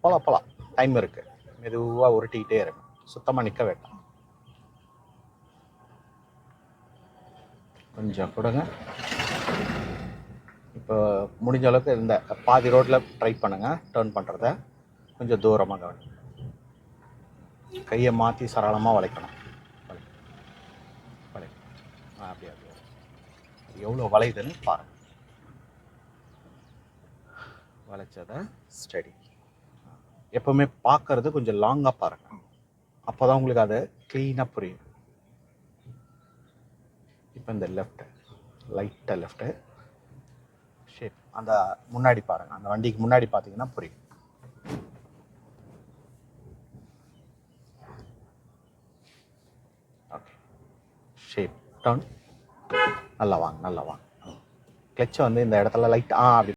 போகலாம் போகலாம், டைம் இருக்குது. மெதுவாக உருட்டிக்கிட்டே இருக்கும், சுத்தமாக நிற்க வேண்டாம். கொஞ்சம் கொடுங்க. இப்போ முடிஞ்ச அளவுக்கு இந்த பாதி ரோட்டில் ட்ரை பண்ணுங்கள். டேர்ன் பண்ணுறத கொஞ்சம் தூரமாக கவனி. கையை மாற்றி சரளமாக வளைக்கணும். அப்படியே அப்படியே எவ்வளோ வளையுதுன்னு பாருங்கள். வளைச்சதை ஸ்டடி. எப்போவுமே பார்க்கறது கொஞ்சம் லாங்காக பாருங்கள், அப்போ தான் உங்களுக்கு அது க்ளீனாக புரியும். இப்போ இந்த லெஃப்ட்டு, லைட்டாக லெஃப்ட்டு ஷேப் அந்த முன்னாடி பாருங்கள், அந்த வண்டிக்கு முன்னாடி பார்த்தீங்கன்னா புரியும். Okay, shape turn. நல்லா வாங்க, நல்லா வாங்க. கிளச்சை வந்து இந்த இடத்துல லைட் அப்படி